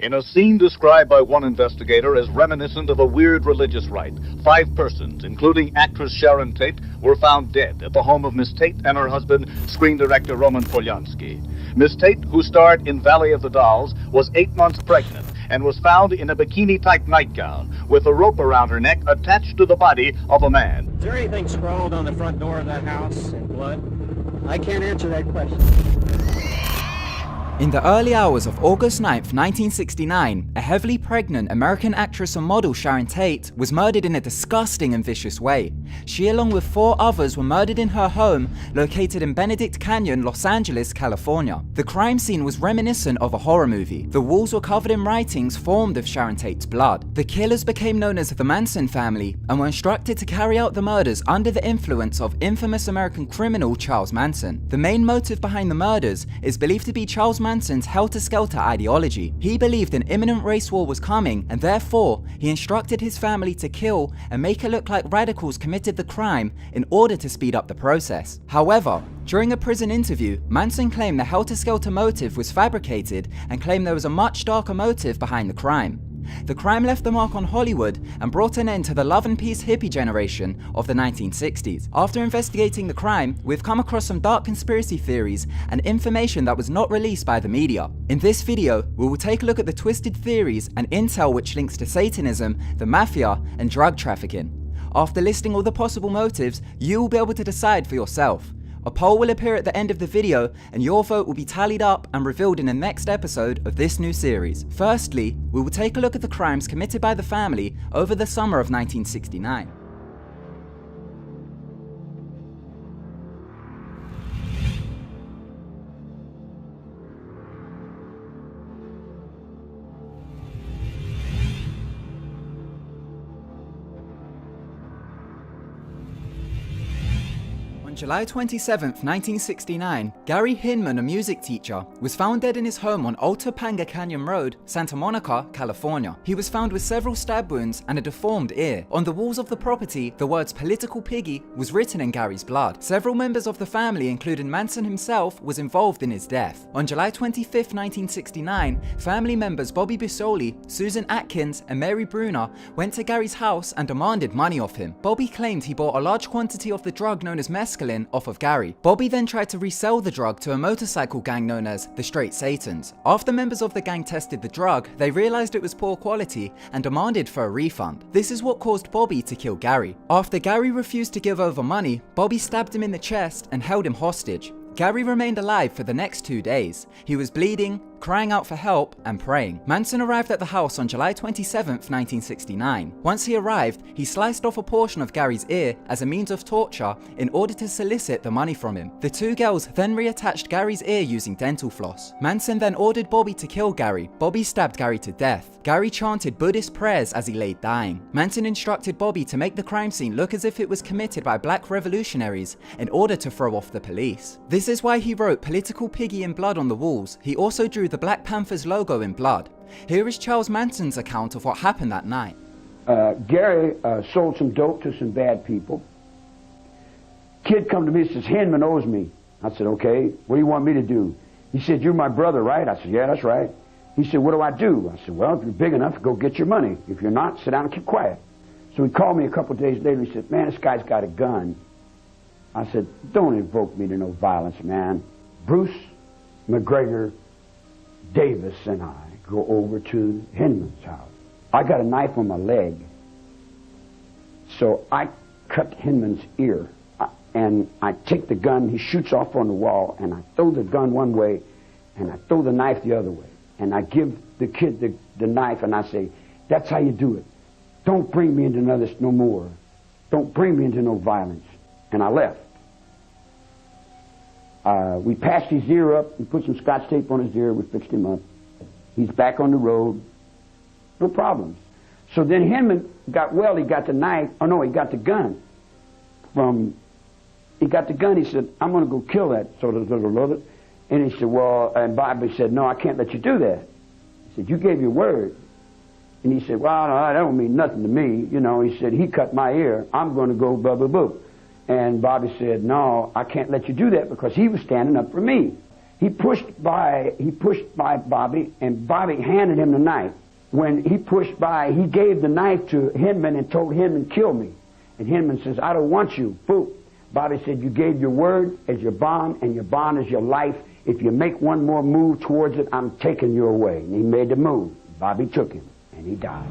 In a scene described by one investigator as reminiscent of a weird religious rite, 5 persons, including actress Sharon Tate, were found dead at the home of Miss Tate and her husband, screen director Roman Polanski. Miss Tate, who starred in Valley of the Dolls, was 8 months pregnant and was found in a bikini-type nightgown with a rope around her neck attached to the body of a man. Is there anything scrawled on the front door of that house in blood? I can't answer that question. In the early hours of August 9th, 1969, a heavily pregnant American actress and model Sharon Tate was murdered in a disgusting and vicious way. She, along with 4 others, were murdered in her home located in Benedict Canyon, Los Angeles, California. The crime scene was reminiscent of a horror movie. The walls were covered in writings formed of Sharon Tate's blood. The killers became known as the Manson family and were instructed to carry out the murders under the influence of infamous American criminal Charles Manson. The main motive behind the murders is believed to be Charles Manson's helter-skelter ideology. He believed an imminent race war was coming, and therefore he instructed his family to kill and make it look like radicals committed the crime in order to speed up the process. However, during a prison interview, Manson claimed the helter-skelter motive was fabricated and claimed there was a much darker motive behind the crime. The crime left a mark on Hollywood and brought an end to the love and peace hippie generation of the 1960s. After investigating the crime, we've come across some dark conspiracy theories and information that was not released by the media. In this video, we will take a look at the twisted theories and intel which links to Satanism, the mafia, and drug trafficking. After listing all the possible motives, you will be able to decide for yourself. A poll will appear at the end of the video, and your vote will be tallied up and revealed in the next episode of this new series. Firstly, we will take a look at the crimes committed by the family over the summer of 1969. On July 27, 1969, Gary Hinman, a music teacher, was found dead in his home on Alta Panga Canyon Road, Santa Monica, California. He was found with several stab wounds and a deformed ear. On the walls of the property, the words "political piggy" was written in Gary's blood. Several members of the family, including Manson himself, was involved in his death. On July 25, 1969, family members Bobby Bisoli, Susan Atkins, and Mary Bruner went to Gary's house and demanded money off him. Bobby claimed he bought a large quantity of the drug known as mescaline off of Gary. Bobby then tried to resell the drug to a motorcycle gang known as the Straight Satans. After members of the gang tested the drug, they realized it was poor quality and demanded for a refund. This is what caused Bobby to kill Gary. After Gary refused to give over money, Bobby stabbed him in the chest and held him hostage. Gary remained alive for the next 2 days. He was bleeding, crying out for help, and praying. Manson arrived at the house on July 27, 1969. Once he arrived, he sliced off a portion of Gary's ear as a means of torture in order to solicit the money from him. The 2 girls then reattached Gary's ear using dental floss. Manson then ordered Bobby to kill Gary. Bobby stabbed Gary to death. Gary chanted Buddhist prayers as he lay dying. Manson instructed Bobby to make the crime scene look as if it was committed by black revolutionaries in order to throw off the police. This is why he wrote "Political Piggy" in blood on the walls. He also drew the Black Panthers logo in blood. Here is Charles Manson's account of what happened that night. Gary sold some dope to some bad people. Kid come to me and says, "Hinman owes me." I said, "Okay, what do you want me to do?" He said, "You're my brother, right?" I said, "Yeah, that's right." He said, "What do I do?" I said, "Well, if you're big enough, go get your money. If you're not, sit down and keep quiet." So he called me a couple of days later. He said, "Man, this guy's got a gun." I said, "Don't invoke me to no violence, man." Bruce McGregor Davis and I go over to Hinman's house. I got a knife on my leg, so I cut Hinman's ear, and I take the gun. He shoots off on the wall, and I throw the gun one way, and I throw the knife the other way, and I give the kid the knife, and I say, "That's how you do it. Don't bring me into this no more. Don't bring me into no violence." And I left. We patched his ear up, we put some Scotch tape on his ear, we fixed him up. He's back on the road, no problems. So then Hinman got, well, he got the knife, oh no, he got the gun. He got the gun, he said, "I'm going to go kill that sort of little." And he said, well, and Bobby said, "No, I can't let you do that." He said, "You gave your word." And he said, "Well, no, that don't mean nothing to me." You know, he said, "He cut my ear, I'm going to go blah, blah, blah." And Bobby said, "No, I can't let you do that," because he was standing up for me. He pushed by Bobby, and Bobby handed him the knife. When he pushed by, he gave the knife to Hinman and told Hinman, kill me. And Hinman says, I don't want you. Boop. Bobby said, you gave your word as your bond, and your bond is your life. If you make one more move towards it, I'm taking you away. And he made the move. Bobby took him, and he died.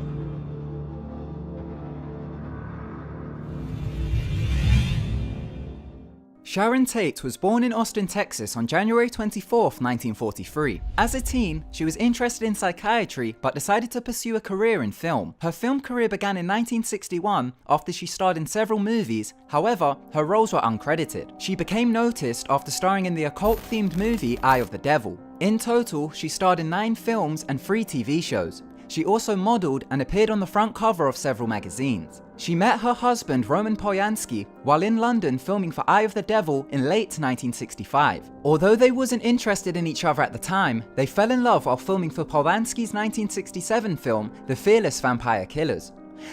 Sharon Tate was born in Austin, Texas on January 24, 1943. As a teen, she was interested in psychiatry but decided to pursue a career in film. Her film career began in 1961 after she starred in several movies, however, her roles were uncredited. She became noticed after starring in the occult-themed movie Eye of the Devil. In total, she starred in 9 films and 3 TV shows. She also modeled and appeared on the front cover of several magazines. She met her husband Roman Polanski while in London filming for Eye of the Devil in late 1965. Although they wasn't interested in each other at the time, they fell in love while filming for Polanski's 1967 film The Fearless Vampire Killers.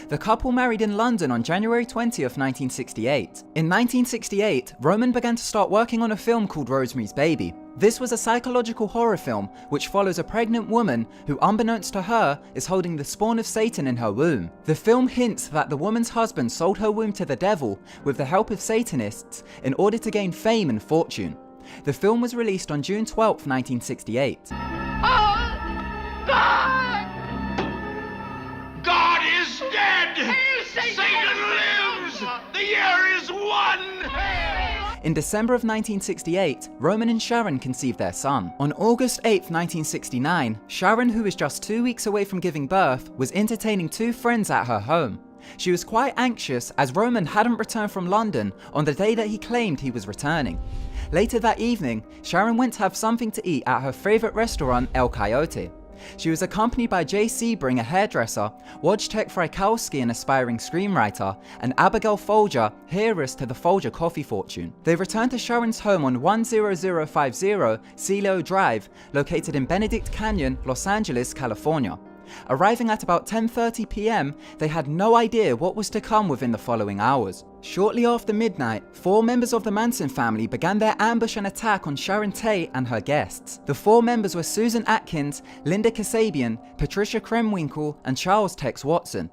The couple married in London on January 20th, 1968. In 1968, Roman began to start working on a film called Rosemary's Baby. This was a psychological horror film which follows a pregnant woman who, unbeknownst to her, is holding the spawn of Satan in her womb. The film hints that the woman's husband sold her womb to the devil with the help of Satanists in order to gain fame and fortune. The film was released on June 12, 1968. God is dead! Satan lives! The year is won! In December of 1968, Roman and Sharon conceived their son. On August 8, 1969, Sharon, who was just 2 weeks away from giving birth, was entertaining 2 friends at her home. She was quite anxious as Roman hadn't returned from London on the day that he claimed he was returning. Later that evening, Sharon went to have something to eat at her favourite restaurant, El Coyote. She was accompanied by Jay Sebring, a hairdresser, Wojtek Frykowski, an aspiring screenwriter, and Abigail Folger, heiress to the Folger coffee fortune. They returned to Sharon's home on 10050 Celio Drive, located in Benedict Canyon, Los Angeles, California. Arriving at about 10:30 p.m, they had no idea what was to come within the following hours. Shortly after midnight, 4 members of the Manson family began their ambush and attack on Sharon Tate and her guests. The 4 members were Susan Atkins, Linda Kasabian, Patricia Kremwinkle, and Charles Tex Watson.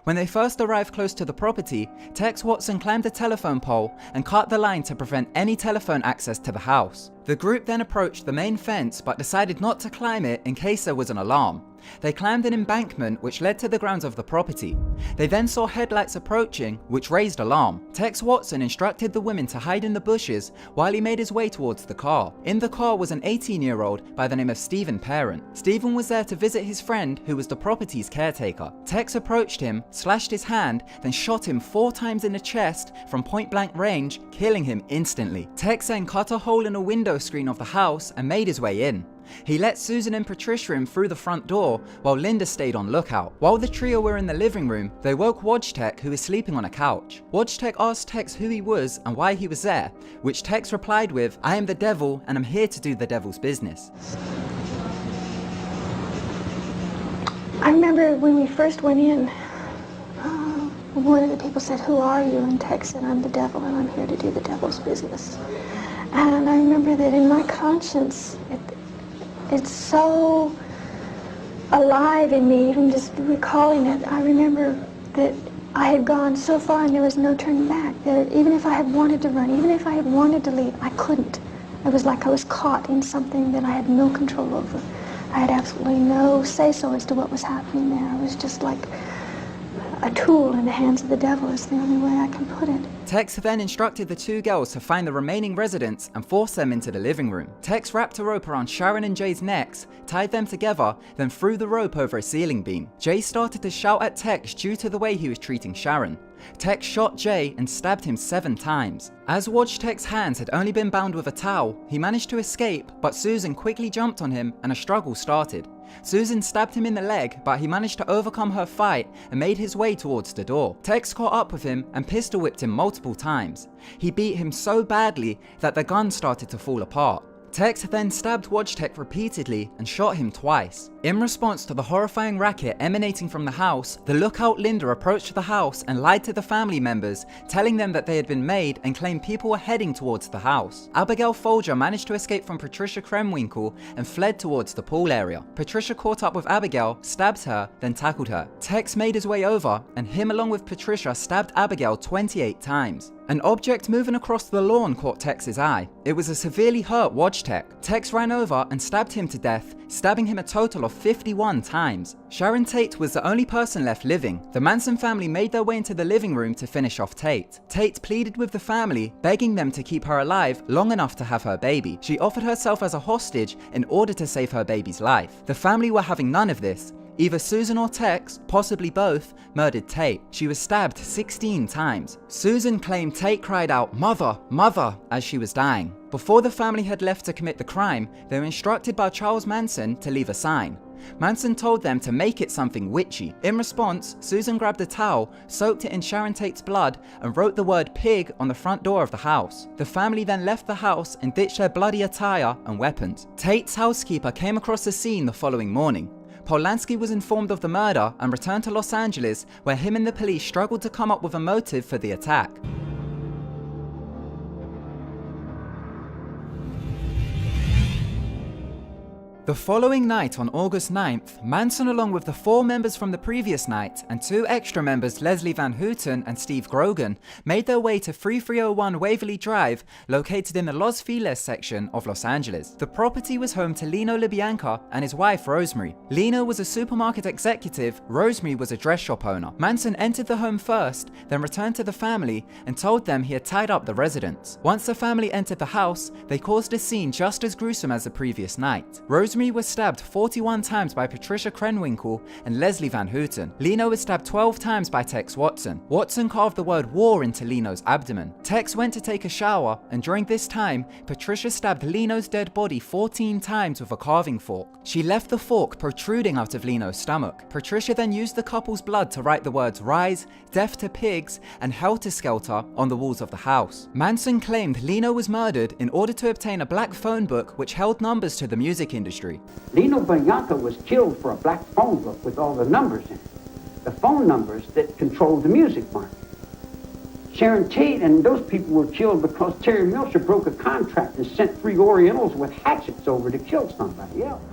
When they first arrived close to the property, Tex Watson climbed a telephone pole and cut the line to prevent any telephone access to the house. The group then approached the main fence but decided not to climb it in case there was an alarm. They climbed an embankment which led to the grounds of the property. They then saw headlights approaching, which raised alarm. Tex Watson instructed the women to hide in the bushes while he made his way towards the car. In the car was an 18-year-old by the name of Stephen Parent. Stephen was there to visit his friend who was the property's caretaker. Tex approached him, slashed his hand, then shot him 4 times in the chest from point-blank range, killing him instantly. Tex then cut a hole in a window screen of the house and made his way in. He let Susan and Patricia in through the front door while Linda stayed on lookout. While the trio were in the living room, they woke Wojtek, who was sleeping on a couch. Wojtek asked Tex who he was and why he was there, which Tex replied with, "I am the devil and I'm here to do the devil's business." I remember when we first went in, one of the people said, "Who are you?" And Tex said, "I'm the devil and I'm here to do the devil's business." And I remember that in my conscience, it's so alive in me, even just recalling it. I remember that I had gone so far and there was no turning back. That even if I had wanted to run, even if I had wanted to leave, I couldn't. It was like I was caught in something that I had no control over. I had absolutely no say-so as to what was happening there. I was just like a tool in the hands of the devil, is the only way I can put it. Tex then instructed the 2 girls to find the remaining residents and force them into the living room. Tex wrapped a rope around Sharon and Jay's necks, tied them together, then threw the rope over a ceiling beam. Jay started to shout at Tex due to the way he was treating Sharon. Tex shot Jay and stabbed him 7 times. As Wojtek's hands had only been bound with a towel, he managed to escape, but Susan quickly jumped on him and a struggle started. Susan stabbed him in the leg, but he managed to overcome her fight and made his way towards the door. Tex caught up with him and pistol whipped him multiple times. He beat him so badly that the gun started to fall apart. Tex then stabbed Wojtek repeatedly and shot him twice. In response to the horrifying racket emanating from the house, the lookout Linda approached the house and lied to the family members, telling them that they had been made and claimed people were heading towards the house. Abigail Folger managed to escape from Patricia Krenwinkel and fled towards the pool area. Patricia caught up with Abigail, stabbed her, then tackled her. Tex made his way over, and him along with Patricia stabbed Abigail 28 times. An object moving across the lawn caught Tex's eye. It was a severely hurt Wojtek. Tex ran over and stabbed him to death, stabbing him a total of 51 times. Sharon Tate was the only person left living. The Manson family made their way into the living room to finish off Tate. Tate pleaded with the family, begging them to keep her alive long enough to have her baby. She offered herself as a hostage in order to save her baby's life. The family were having none of this. Either Susan or Tex, possibly both, murdered Tate. She was stabbed 16 times. Susan claimed Tate cried out, "Mother, mother," as she was dying. Before the family had left to commit the crime, they were instructed by Charles Manson to leave a sign. Manson told them to make it something witchy. In response, Susan grabbed a towel, soaked it in Sharon Tate's blood, and wrote the word pig on the front door of the house. The family then left the house and ditched their bloody attire and weapons. Tate's housekeeper came across the scene the following morning. Polanski was informed of the murder and returned to Los Angeles, where him and the police struggled to come up with a motive for the attack. The following night on August 9th, Manson along with the 4 members from the previous night and 2 extra members Leslie Van Houten and Steve Grogan made their way to 3301 Waverly Drive, located in the Los Feliz section of Los Angeles. The property was home to Lino LaBianca and his wife Rosemary. Lino was a supermarket executive, Rosemary was a dress shop owner. Manson entered the home first, then returned to the family and told them he had tied up the residents. Once the family entered the house, they caused a scene just as gruesome as the previous night. Rosemary was stabbed 41 times by Patricia Krenwinkel and Leslie Van Houten. Lino was stabbed 12 times by Tex Watson. Watson carved the word war into Lino's abdomen. Tex went to take a shower, and during this time, Patricia stabbed Lino's dead body 14 times with a carving fork. She left the fork protruding out of Lino's stomach. Patricia then used the couple's blood to write the words "Rise," "Death to Pigs," and "Helter Skelter" on the walls of the house. Manson claimed Lino was murdered in order to obtain a black phone book which held numbers to the music industry. Lino Bianca was killed for a black phone book with all the numbers in it. The phone numbers that controlled the music market. Sharon Tate and those people were killed because Terry Melcher broke a contract and sent 3 Orientals with hatchets over to kill somebody else.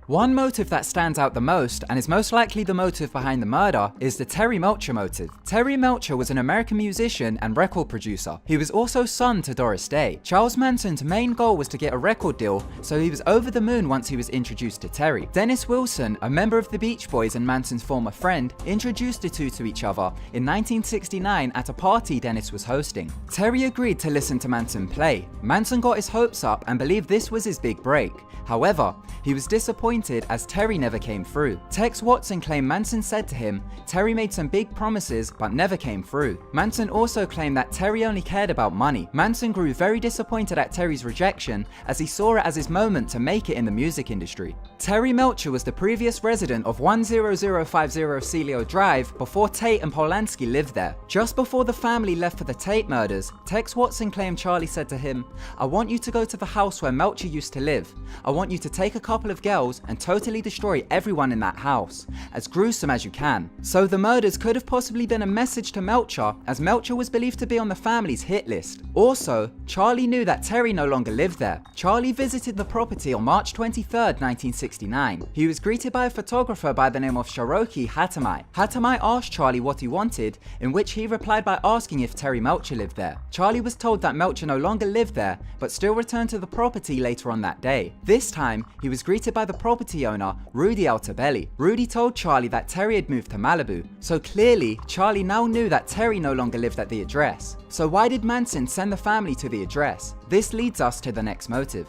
One motive that stands out the most, and is most likely the motive behind the murder, is the Terry Melcher motive. Terry Melcher was an American musician and record producer. He was also son to Doris Day. Charles Manson's main goal was to get a record deal, so he was over the moon once he was introduced to Terry. Dennis Wilson, a member of the Beach Boys and Manson's former friend, introduced the two to each other in 1969 at a party Dennis was hosting. Terry agreed to listen to Manson play. Manson got his hopes up and believed this was his big break. However, he was disappointed as Terry never came through. Tex Watson claimed Manson said to him, "Terry made some big promises but never came through." Manson also claimed that Terry only cared about money. Manson grew very disappointed at Terry's rejection as he saw it as his moment to make it in the music industry. Terry Melcher was the previous resident of 10050 Celio Drive before Tate and Polanski lived there. Just before the family left for the Tate murders, Tex Watson claimed Charlie said to him, "I want you to go to the house where Melcher used to live. I want you to take a couple of girls and totally destroy everyone in that house, as gruesome as you can." So the murders could have possibly been a message to Melcher, as Melcher was believed to be on the family's hit list. Also, Charlie knew that Terry no longer lived there. Charlie visited the property on March 23rd, 1969. He was greeted by a photographer by the name of Cherokee Hatamai. Hatamai asked Charlie what he wanted, in which he replied by asking if Terry Melcher lived there. Charlie was told that Melcher no longer lived there, but still returned to the property later on that day. This time, he was greeted by the property owner, Rudy Altabelli. Rudy told Charlie that Terry had moved to Malibu, so clearly, Charlie now knew that Terry no longer lived at the address. So why did Manson send the family to the address? This leads us to the next motive.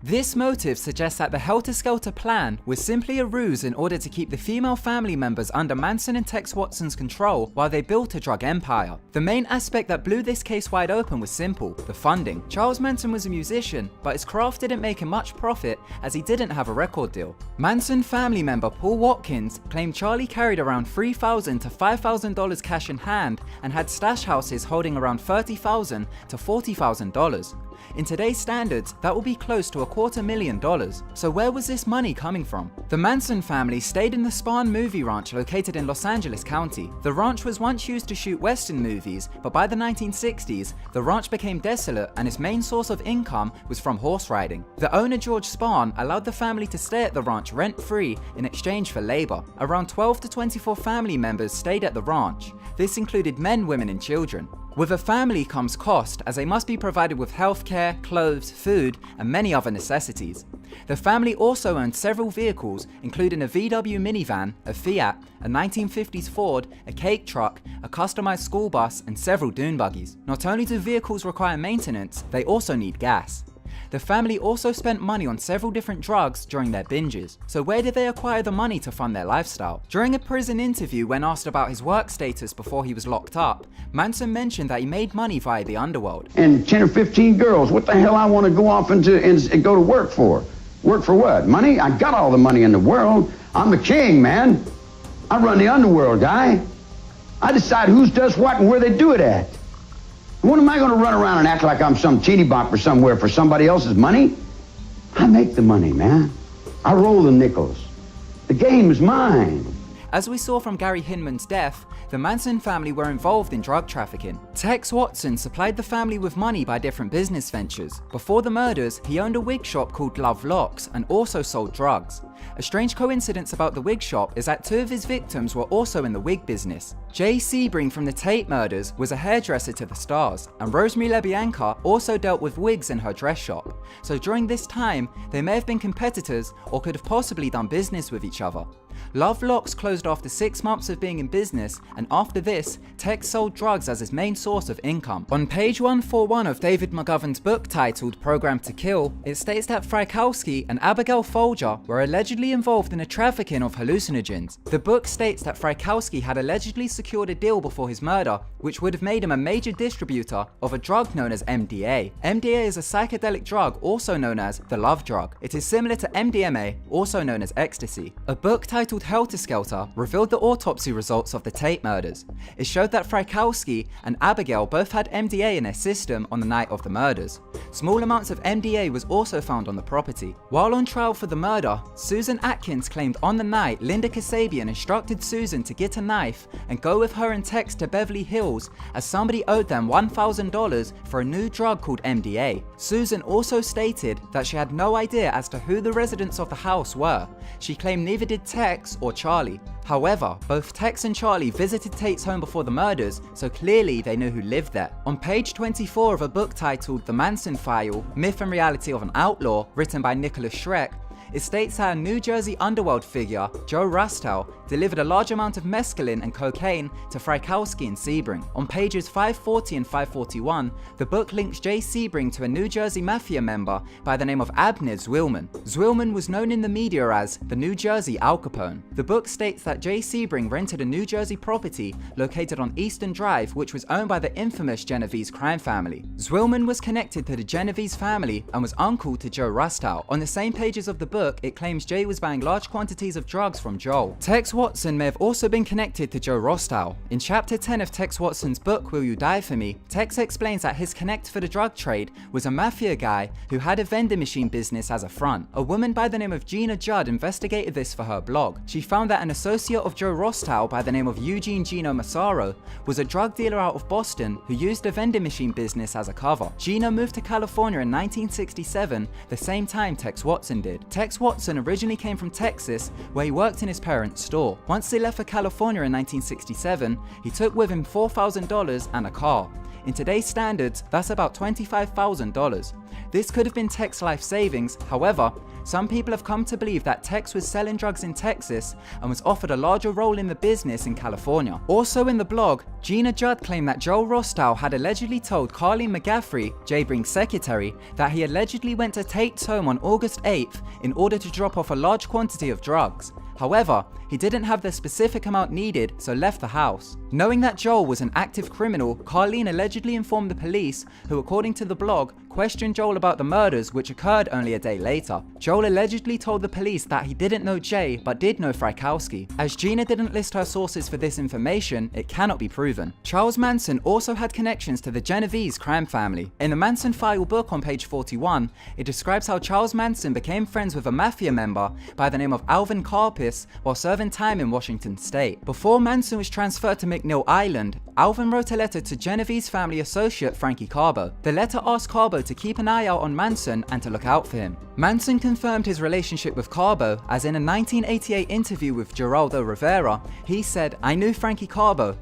This motive suggests that the helter-skelter plan was simply a ruse in order to keep the female family members under Manson and Tex Watson's control while they built a drug empire. The main aspect that blew this case wide open was simple: the funding. Charles Manson was a musician, but his craft didn't make him much profit as he didn't have a record deal. Manson family member Paul Watkins claimed Charlie carried around $3,000 to $5,000 cash in hand and had stash houses holding around $30,000 to $40,000. In today's standards, that will be close to $250,000. So where was this money coming from? The Manson family stayed in the Spahn movie ranch located in Los Angeles County. The ranch was once used to shoot Western movies, but by the 1960s, the ranch became desolate and its main source of income was from horse riding. The owner, George Spahn, allowed the family to stay at the ranch rent-free in exchange for labor. Around 12 to 24 family members stayed at the ranch. This included men, women, and children. With a family comes cost, as they must be provided with healthcare, clothes, food, and many other necessities. The family also owned several vehicles, including a VW minivan, a Fiat, a 1950s Ford, a cake truck, a customized school bus, and several dune buggies. Not only do vehicles require maintenance, they also need gas. The family also spent money on several different drugs during their binges. So where did they acquire the money to fund their lifestyle? During a prison interview when asked about his work status before he was locked up, Manson mentioned that he made money via the underworld. And 10 or 15 girls, what the hell I want to go off and go to work for? Work for what? Money? I got all the money in the world. I'm the king, man. I run the underworld, guy. I decide who does what and where they do it at. When am I going to run around and act like I'm some teeny bopper somewhere for somebody else's money? I make the money, man. I roll the nickels. The game is mine. As we saw from Gary Hinman's death, the Manson family were involved in drug trafficking. Tex Watson supplied the family with money by different business ventures. Before the murders, he owned a wig shop called Love Locks and also sold drugs. A strange coincidence about the wig shop is that two of his victims were also in the wig business. Jay Sebring from the Tate murders was a hairdresser to the stars, and Rosemary LaBianca also dealt with wigs in her dress shop. So during this time, they may have been competitors or could have possibly done business with each other. Love Locks closed after 6 months of being in business, and after this, Tex sold drugs as his main source of income. On page 141 of David McGovern's book titled Programmed to Kill, it states that Frykowski and Abigail Folger were allegedly involved in a trafficking of hallucinogens. The book states that Frykowski had allegedly secured a deal before his murder, which would have made him a major distributor of a drug known as MDA. MDA is a psychedelic drug also known as the love drug. It is similar to MDMA, also known as ecstasy. A book titled Helter Skelter revealed the autopsy results of the Tate murders. It showed that Frykowski and Abigail both had MDA in their system on the night of the murders. Small amounts of MDA was also found on the property. While on trial for the murder, Susan Atkins claimed on the night Linda Kasabian instructed Susan to get a knife and go with her and Tex to Beverly Hills as somebody owed them $1,000 for a new drug called MDA. Susan also stated that she had no idea as to who the residents of the house were. She claimed neither did Tex or Charlie. However, both Tex and Charlie visited Tate's home before the murders, so clearly they knew who lived there. On page 24 of a book titled The Manson File, Myth and Reality of an Outlaw, written by Nicholas Schreck, it states how a New Jersey underworld figure, Joe Rastow, delivered a large amount of mescaline and cocaine to Frykowski and Sebring. On pages 540 and 541, the book links Jay Sebring to a New Jersey mafia member by the name of Abner Zwillman. Zwillman was known in the media as the New Jersey Al Capone. The book states that Jay Sebring rented a New Jersey property located on Eastern Drive, which was owned by the infamous Genovese crime family. Zwillman was connected to the Genovese family and was uncle to Joe Rastow. On the same pages of the book, it claims Jay was buying large quantities of drugs from Joel. Tex Watson may have also been connected to Joe Rastow. In chapter 10 of Tex Watson's book Will You Die For Me, Tex explains that his connect for the drug trade was a mafia guy who had a vending machine business as a front. A woman by the name of Gina Judd investigated this for her blog. She found that an associate of Joe Rastow by the name of Eugene Gino Massaro was a drug dealer out of Boston who used a vending machine business as a cover. Gina moved to California in 1967, the same time Tex Watson did. Tex Watson originally came from Texas, where he worked in his parents' store. Once they left for California in 1967, he took with him $4,000 and a car. In today's standards, that's about $25,000. This could have been Tex's life savings. However, some people have come to believe that Tex was selling drugs in Texas and was offered a larger role in the business in California. Also in the blog, Gina Judd claimed that Joel Rostow had allegedly told Carlene McGaffrey, Jay Brink's secretary, that he allegedly went to Tate's home on August 8th in order to drop off a large quantity of drugs. However, he didn't have the specific amount needed, so left the house. Knowing that Joel was an active criminal, Carlene allegedly informed the police, who according to the blog, questioned Joel about the murders which occurred only a day later. Joel allegedly told the police that he didn't know Jay, but did know Frykowski. As Gina didn't list her sources for this information, it cannot be proven. Charles Manson also had connections to the Genovese crime family. In the Manson File book on page 41, it describes how Charles Manson became friends with a mafia member by the name of Alvin Karpis while serving time in Washington state. Before Manson was transferred to McNeil Island, Alvin wrote a letter to Genovese family associate Frankie Carbo. The letter asked Carbo to keep an eye out on Manson and to look out for him. Manson confirmed his relationship with Carbo, as in a 1988 interview with Geraldo Rivera, he said, "I knew Frankie Carbo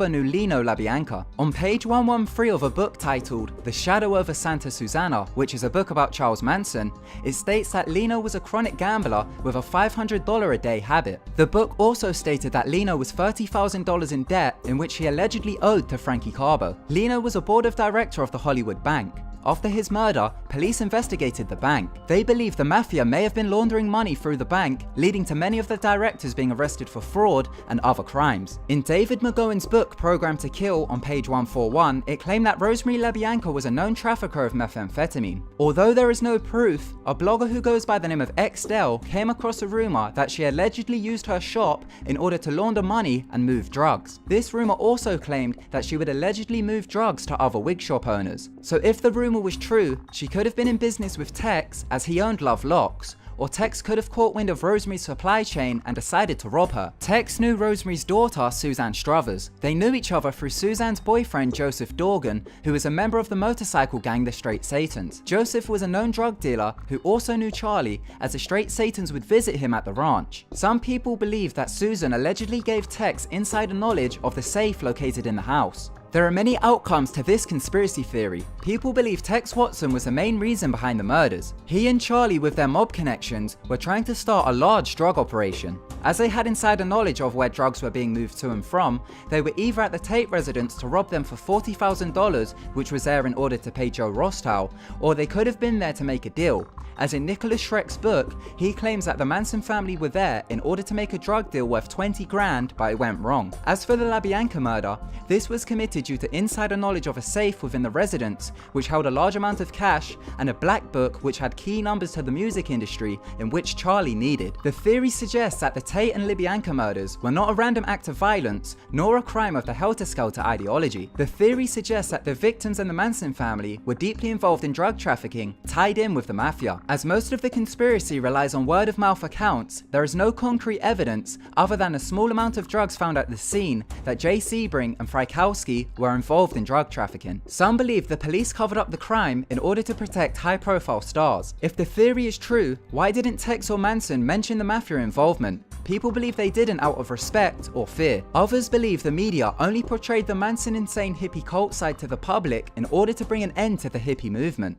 knew Lino LaBianca." On page 113 of a book titled The Shadow over Santa Susana, which is a book about Charles Manson, it states that Lino was a chronic gambler with a $500 a day habit. The book also stated that Lino was $30,000 in debt, in which he allegedly owed to Frankie Carbo. Lino was a board of director of the Hollywood Bank. After his murder, police investigated the bank. They believe the mafia may have been laundering money through the bank, leading to many of the directors being arrested for fraud and other crimes. In David McGowan's book, Programmed to Kill, on page 141, it claimed that Rosemary LaBianca was a known trafficker of methamphetamine. Although there is no proof, a blogger who goes by the name of XDell came across a rumor that she allegedly used her shop in order to launder money and move drugs. This rumor also claimed that she would allegedly move drugs to other wig shop owners. So if the rumor was true, she could have been in business with Tex, as he owned Love Locks, or Tex could have caught wind of Rosemary's supply chain and decided to rob her. Tex knew Rosemary's daughter, Suzanne Struthers. They knew each other through Suzanne's boyfriend, Joseph Dorgan, who was a member of the motorcycle gang the Straight Satans. Joseph was a known drug dealer who also knew Charlie, as the Straight Satans would visit him at the ranch. Some people believe that Susan allegedly gave Tex insider knowledge of the safe located in the house. There are many outcomes to this conspiracy theory. People believe Tex Watson was the main reason behind the murders. He and Charlie, with their mob connections, were trying to start a large drug operation. As they had insider knowledge of where drugs were being moved to and from, they were either at the Tate residence to rob them for $40,000, which was there in order to pay Joe Rostow, or they could have been there to make a deal. As in Nicholas Schreck's book, he claims that the Manson family were there in order to make a drug deal worth 20 grand, but it went wrong. As for the LaBianca murder, this was committed due to insider knowledge of a safe within the residence, which held a large amount of cash, and a black book which had key numbers to the music industry, in which Charlie needed. The theory suggests that the Tate and LaBianca murders were not a random act of violence, nor a crime of the helter-skelter ideology. The theory suggests that the victims and the Manson family were deeply involved in drug trafficking, tied in with the mafia. As most of the conspiracy relies on word-of-mouth accounts, there is no concrete evidence, other than a small amount of drugs found at the scene, that Jay Sebring and Frykowski were involved in drug trafficking. Some believe the police covered up the crime in order to protect high-profile stars. If the theory is true, why didn't Tex or Manson mention the mafia involvement? People believe they didn't out of respect or fear. Others believe the media only portrayed the Manson insane hippie cult side to the public in order to bring an end to the hippie movement.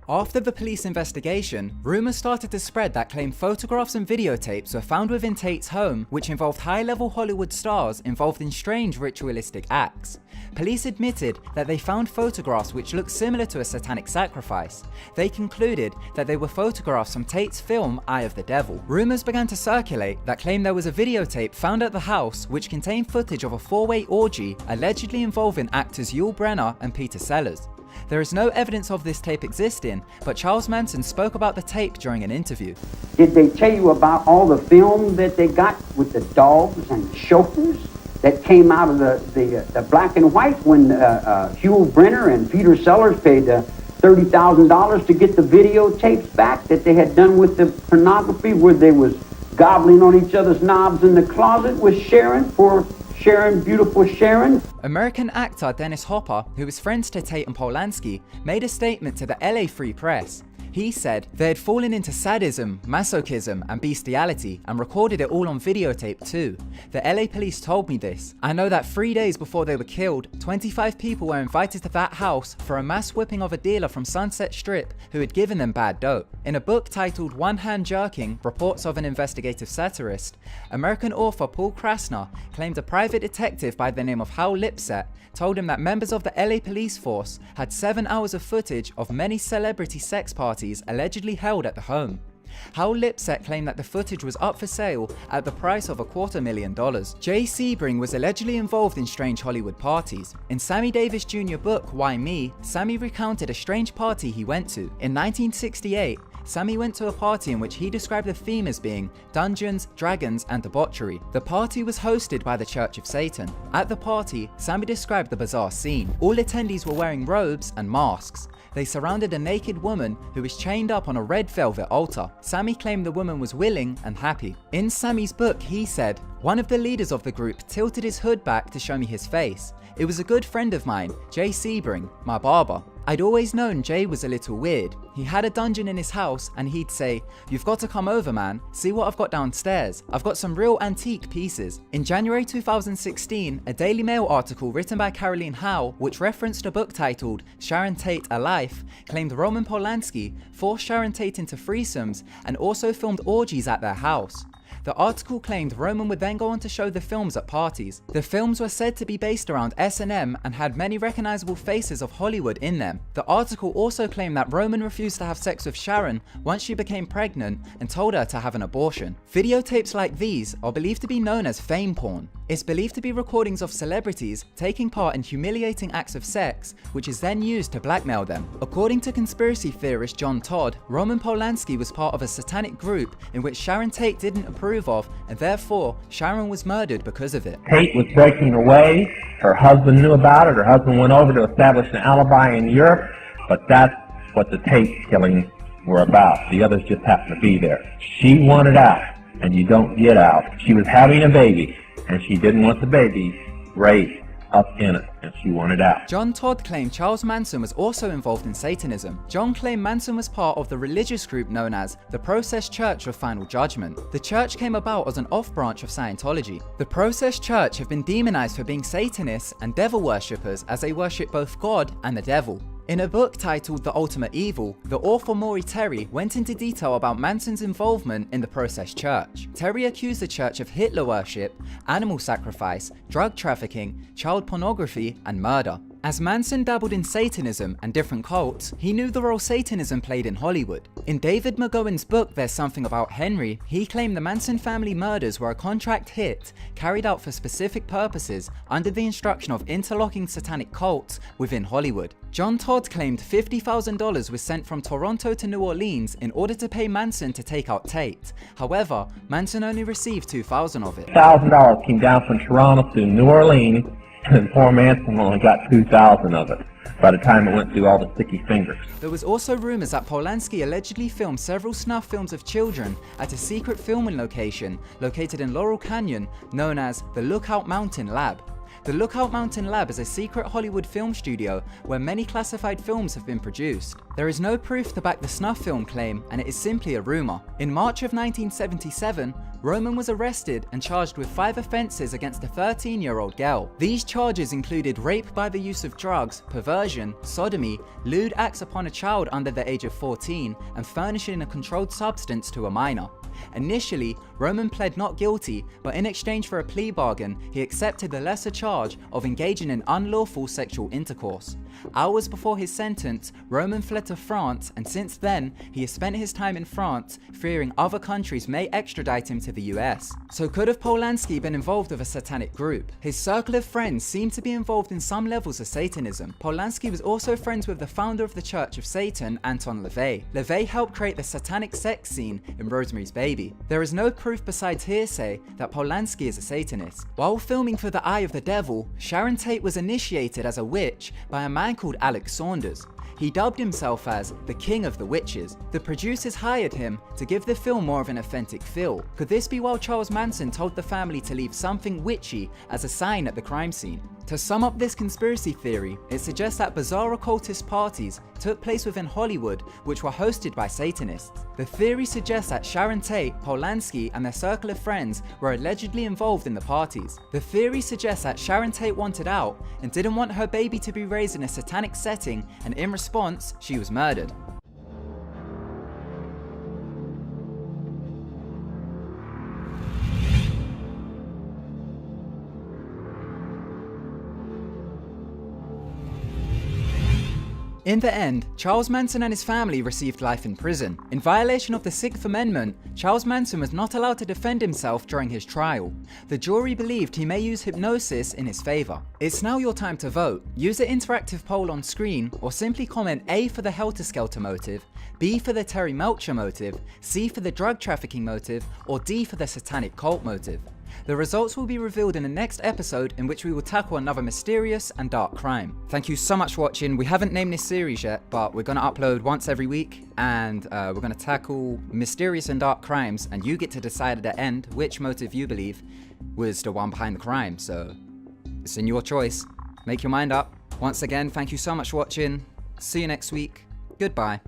After the police investigation, rumours started to spread that claimed photographs and videotapes were found within Tate's home, which involved high-level Hollywood stars involved in strange ritualistic acts. Police admitted that they found photographs which looked similar to a satanic sacrifice. They concluded that they were photographs from Tate's film Eye of the Devil. Rumours began to circulate that claimed there was a videotape found at the house which contained footage of a four-way orgy allegedly involving actors Yul Brynner and Peter Sellers. There is no evidence of this tape existing, but Charles Manson spoke about the tape during an interview. Did they tell you about all the film that they got with the dogs and the chauffeurs that came out of the black and white when Yul Brynner and Peter Sellers paid $30,000 to get the videotapes back that they had done with the pornography, where they was gobbling on each other's knobs in the closet with Sharon, for Sharon, beautiful Sharon? American actor Dennis Hopper, who was friends to Tate and Polanski, made a statement to the LA Free Press. He said they had fallen into sadism, masochism, and bestiality and recorded it all on videotape too. The LA police told me this. I know that 3 days before they were killed, 25 people were invited to that house for a mass whipping of a dealer from Sunset Strip who had given them bad dope. In a book titled One Hand Jerking, Reports of an Investigative Satirist, American author Paul Krasner claimed a private detective by the name of Hal Lipset told him that members of the LA police force had 7 hours of footage of many celebrity sex parties allegedly held at the home. Hal Lipset claimed that the footage was up for sale at the price of $250,000. Jay Sebring was allegedly involved in strange Hollywood parties. In Sammy Davis Jr. book, Why Me?, Sammy recounted a strange party he went to. In 1968, Sammy went to a party in which he described the theme as being Dungeons, Dragons, and Debauchery. The party was hosted by the Church of Satan. At the party, Sammy described the bizarre scene. All attendees were wearing robes and masks. They surrounded a naked woman who was chained up on a red velvet altar. Sammy claimed the woman was willing and happy. In Sammy's book, he said, "One of the leaders of the group tilted his hood back to show me his face. It was a good friend of mine, Jay Sebring, my barber. I'd always known Jay was a little weird. He had a dungeon in his house and he'd say, 'You've got to come over, man. See what I've got downstairs. I've got some real antique pieces.'" In January 2016, a Daily Mail article written by Caroline Howe, which referenced a book titled Sharon Tate, A Life, claimed Roman Polanski forced Sharon Tate into threesomes and also filmed orgies at their house. The article claimed Roman would then go on to show the films at parties. The films were said to be based around S&M and had many recognizable faces of Hollywood in them. The article also claimed that Roman refused to have sex with Sharon once she became pregnant and told her to have an abortion. Videotapes like these are believed to be known as fame porn. It's believed to be recordings of celebrities taking part in humiliating acts of sex, which is then used to blackmail them. According to conspiracy theorist John Todd, Roman Polanski was part of a satanic group in which Sharon Tate didn't approve of, and therefore Sharon was murdered because of it. Tate was breaking away. Her husband knew about it. Her husband went over to establish an alibi in Europe, but that's what the Tate killings were about. The others just happened to be there. She wanted out, and you don't get out. She was having a baby, and she didn't want the baby raised up in it, and she wanted out. John Todd claimed Charles Manson was also involved in Satanism. John claimed Manson was part of the religious group known as the Process Church of Final Judgment. The church came about as an off-branch of Scientology. The Process Church have been demonized for being Satanists and devil worshippers as they worship both God and the devil. In a book titled The Ultimate Evil, the author Maury Terry went into detail about Manson's involvement in the Process Church. Terry accused the church of Hitler worship, animal sacrifice, drug trafficking, child pornography, and murder. As Manson dabbled in Satanism and different cults, he knew the role Satanism played in Hollywood. In David McGowan's book There's Something About Henry, he claimed the Manson family murders were a contract hit carried out for specific purposes under the instruction of interlocking satanic cults within Hollywood. John Todd claimed $50,000 was sent from Toronto to New Orleans in order to pay Manson to take out Tate. However, Manson only received $2,000 of it. $1,000 came down from Toronto to New Orleans, and poor Manson only got $2,000 of it by the time it went through all the sticky fingers. There was also rumors that Polanski allegedly filmed several snuff films of children at a secret filming location located in Laurel Canyon known as the Lookout Mountain Lab. The Lookout Mountain Lab is a secret Hollywood film studio where many classified films have been produced. There is no proof to back the snuff film claim, and it is simply a rumor. In March of 1977, Roman was arrested and charged with 5 offenses against a 13-year-old girl. These charges included rape by the use of drugs, perversion, sodomy, lewd acts upon a child under the age of 14, and furnishing a controlled substance to a minor. Initially, Roman pled not guilty, but in exchange for a plea bargain, he accepted the lesser charge of engaging in unlawful sexual intercourse. Hours before his sentence, Roman fled to France, and since then, he has spent his time in France, fearing other countries may extradite him to the US. So could have Polanski been involved with a satanic group? His circle of friends seem to be involved in some levels of Satanism. Polanski was also friends with the founder of the Church of Satan, Anton LaVey. LaVey helped create the satanic sex scene in Rosemary's Baby. There is no proof besides hearsay that Polanski is a Satanist. While filming for The Eye of the Devil, Sharon Tate was initiated as a witch by a man called Alex Saunders. He dubbed himself as the King of the Witches. The producers hired him to give the film more of an authentic feel. Could this be while Charles Manson told the family to leave something witchy as a sign at the crime scene? To sum up this conspiracy theory, it suggests that bizarre occultist parties took place within Hollywood which were hosted by Satanists. The theory suggests that Sharon Tate, Polanski and their circle of friends were allegedly involved in the parties. The theory suggests that Sharon Tate wanted out and didn't want her baby to be raised in a satanic setting, and in response, she was murdered. In the end, Charles Manson and his family received life in prison. In violation of the 6th Amendment, Charles Manson was not allowed to defend himself during his trial. The jury believed he may use hypnosis in his favour. It's now your time to vote. Use the interactive poll on screen, or simply comment A for the Helter Skelter motive, B for the Terry Melcher motive, C for the drug trafficking motive, or D for the satanic cult motive. The results will be revealed in the next episode, in which we will tackle another mysterious and dark crime. Thank you so much for watching. We haven't named this series yet, but we're going to upload once every week, and we're going to tackle mysterious and dark crimes, and you get to decide at the end which motive you believe was the one behind the crime. So it's in your choice. Make your mind up. Once again, thank you so much for watching. See you next week. Goodbye.